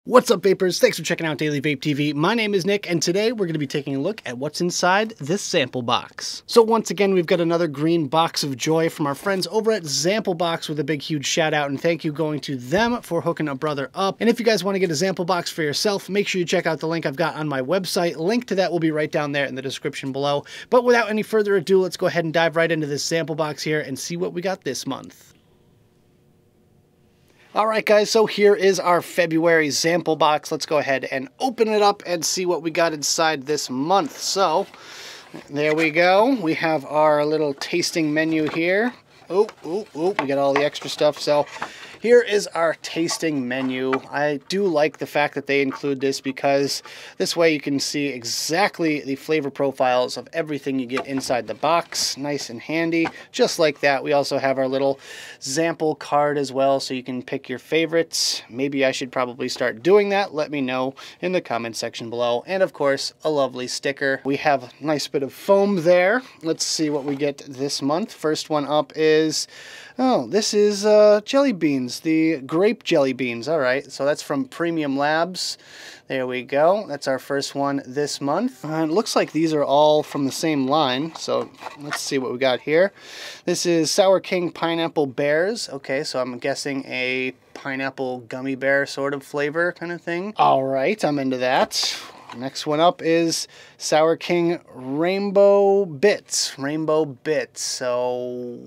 What's up, vapors? Thanks for checking out Daily Vape TV. My name is Nick, and today we're going to be taking a look at what's inside this sample box. So once again, we've got another green box of joy from our friends over at Zamplebox, with a big, huge shout out and thank you going to them for hooking a brother up. And if you guys want to get a Zamplebox for yourself, make sure you check out the link I've got on my website. Link to that will be right down there in the description below. But without any further ado, let's go ahead and dive right into this sample box here and see what we got this month. Alright guys, so here is our February sample box. Let's go ahead and open it up and see what we got inside this month. So, there we go. We have our little tasting menu here. We got all the extra stuff. So, here is our tasting menu. I do like the fact that they include this because this way you can see exactly the flavor profiles of everything you get inside the box. Nice and handy. Just like that, we also have our little sample card as well, so you can pick your favorites. Maybe I should probably start doing that. Let me know in the comment section below. And of course, a lovely sticker. We have a nice bit of foam there. Let's see what we get this month. First one up is, oh, this is jelly beans. The grape jelly beans. All right, so that's from Premium Labs. There we go. That's our first one this month. It looks like these are all from the same line, so let's see what we got here. This is Sour King Pineapple Bears. Okay, so I'm guessing a pineapple gummy bear sort of flavor kind of thing. All right, I'm into that. Next one up is Sour King Rainbow Bits. Rainbow Bits. So,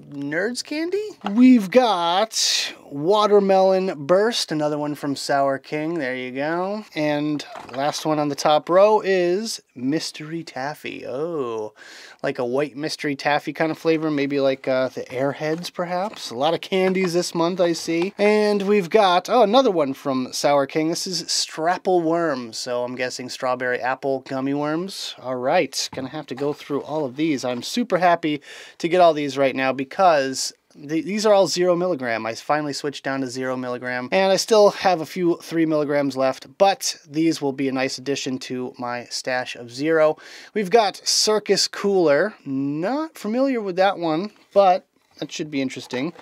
Nerds candy? We've got Watermelon Burst, another one from Sour King. There you go. And last one on the top row is Mystery Taffy. Oh, like a white mystery taffy kind of flavor. Maybe like the Airheads, perhaps. A lot of candies this month, I see. And we've got, oh, another one from Sour King. This is Strapple Worms. So I'm guessing strawberry apple gummy worms. All right, gonna have to go through all of these. I'm super happy to get all these right now because these are all 0 milligram. I finally switched down to 0 milligram, and I still have a few 3 milligrams left, but these will be a nice addition to my stash of 0. We've got Circus Cooler. Not familiar with that one, but that should be interesting.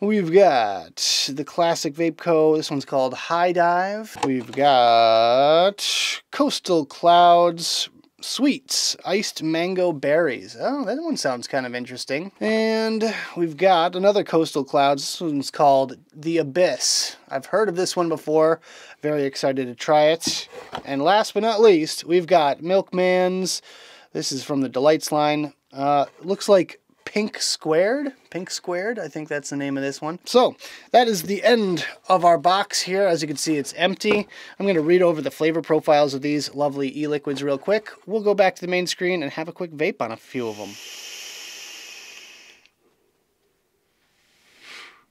We've got the classic Vape Co. This one's called High Dive. We've got Coastal Clouds Sweets, Iced Mango Berries. Oh, that one sounds kind of interesting. And we've got another Coastal Clouds. This one's called The Abyss. I've heard of this one before. Very excited to try it. And last but not least, we've got Milkman's. This is from the Delights line. Looks like Pink Squared, I think that's the name of this one. So that is the end of our box here. As you can see, it's empty. I'm going to read over the flavor profiles of these lovely e-liquids real quick. We'll go back to the main screen and have a quick vape on a few of them.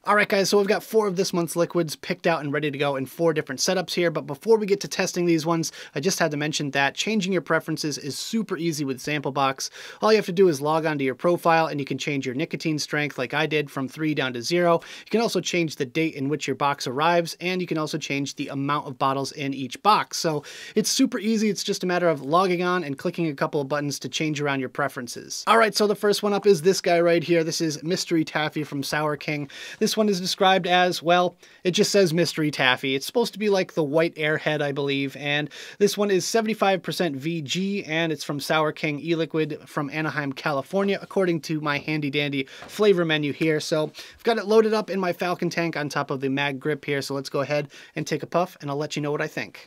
Alright guys, so we've got 4 of this month's liquids picked out and ready to go in 4 different setups here, but before we get to testing these ones, I just had to mention that changing your preferences is super easy with Zamplebox. All you have to do is log onto your profile and you can change your nicotine strength like I did from 3 down to 0. You can also change the date in which your box arrives, and you can also change the amount of bottles in each box. So it's super easy. It's just a matter of logging on and clicking a couple of buttons to change around your preferences. Alright, so the first one up is this guy right here. This is Mystery Taffy from Sour King. This one is described as, well, it just says Mystery Taffy. It's supposed to be like the white Airhead, I believe, and this one is 75% VG, and it's from Sour King e-liquid from Anaheim, California, according to my handy dandy flavor menu here. So I've got it loaded up in my Falcon tank on top of the mag grip here, so let's go ahead and take a puff, and I'll let you know what I think.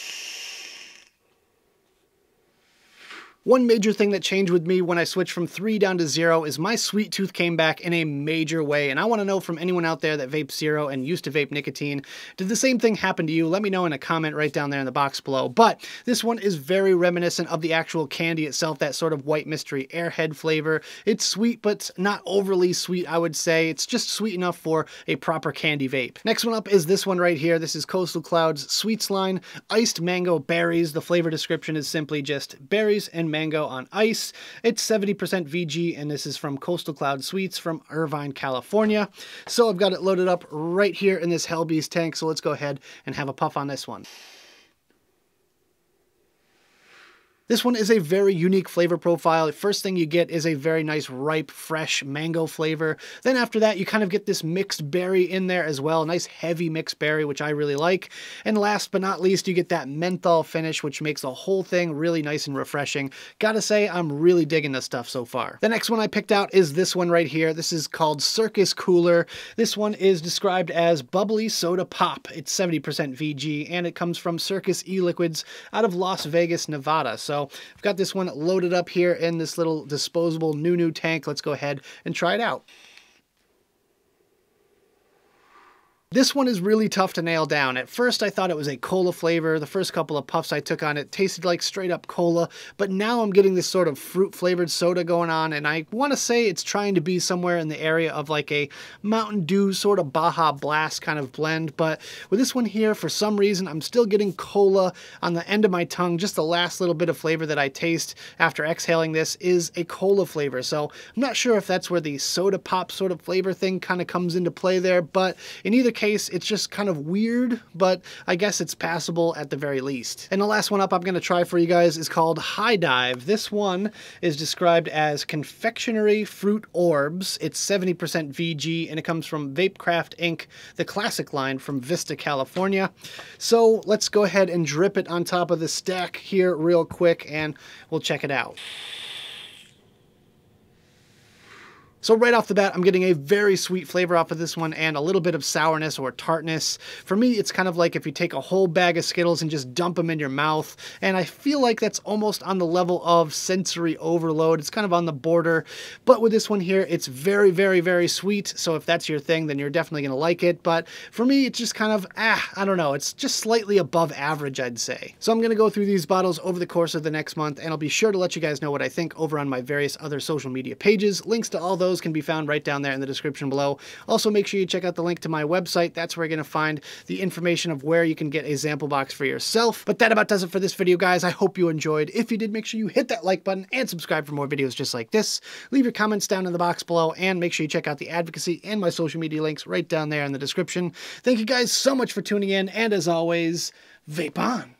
One major thing that changed with me when I switched from 3 down to 0 is my sweet tooth came back in a major way, and I want to know from anyone out there that vapes 0 and used to vape nicotine, did the same thing happen to you? Let me know in a comment right down there in the box below. But this one is very reminiscent of the actual candy itself, that sort of white mystery Airhead flavor. It's sweet, but not overly sweet, I would say. It's just sweet enough for a proper candy vape. Next one up is this one right here. This is Coastal Clouds Sweets line, Iced Mango Berries. The flavor description is simply just berries and mango on ice. It's 70% VG, and this is from Coastal Cloud Sweets from Irvine, California. So I've got it loaded up right here in this Hellbeast tank, so let's go ahead and have a puff on this one. This one is a very unique flavor profile. The first thing you get is a very nice ripe, fresh mango flavor. Then after that, you kind of get this mixed berry in there as well. Nice heavy mixed berry, which I really like. And last but not least, you get that menthol finish, which makes the whole thing really nice and refreshing. Gotta say, I'm really digging this stuff so far. The next one I picked out is this one right here. This is called Circus Cooler. This one is described as Bubbly Soda Pop. It's 70% VG, and it comes from Circus E-Liquids out of Las Vegas, Nevada. So I've got this one loaded up here in this little disposable new tank. Let's go ahead and try it out. This one is really tough to nail down. At first, I thought it was a cola flavor. The first couple of puffs I took on it tasted like straight up cola, but now I'm getting this sort of fruit flavored soda going on, and I want to say it's trying to be somewhere in the area of like a Mountain Dew sort of Baja Blast kind of blend, but with this one here, for some reason, I'm still getting cola on the end of my tongue. Just the last little bit of flavor that I taste after exhaling this is a cola flavor, so I'm not sure if that's where the soda pop sort of flavor thing kind of comes into play there, but in either case, it's just kind of weird, but I guess it's passable at the very least. And the last one up I'm going to try for you guys is called High Dive. This one is described as Confectionery Fruit Orbs. It's 70% VG, and it comes from Vapecraft Inc., the classic line from Vista, California. So let's go ahead and drip it on top of the stack here real quick, and we'll check it out. So right off the bat, I'm getting a very sweet flavor off of this one and a little bit of sourness or tartness. For me, it's kind of like if you take a whole bag of Skittles and just dump them in your mouth, and I feel like that's almost on the level of sensory overload. It's kind of on the border, but with this one here, it's very, very, very sweet. So if that's your thing, then you're definitely going to like it. But for me, it's just kind of, I don't know, it's just slightly above average, I'd say. So I'm going to go through these bottles over the course of the next month, and I'll be sure to let you guys know what I think over on my various other social media pages. Links to all those can be found right down there in the description below. Also, make sure you check out the link to my website. That's where you're going to find the information of where you can get a Zamplebox for yourself. But that about does it for this video, guys. I hope you enjoyed. If you did, make sure you hit that like button and subscribe for more videos just like this. Leave your comments down in the box below, and make sure you check out the advocacy and my social media links right down there in the description. Thank you guys so much for tuning in, and as always, vape on.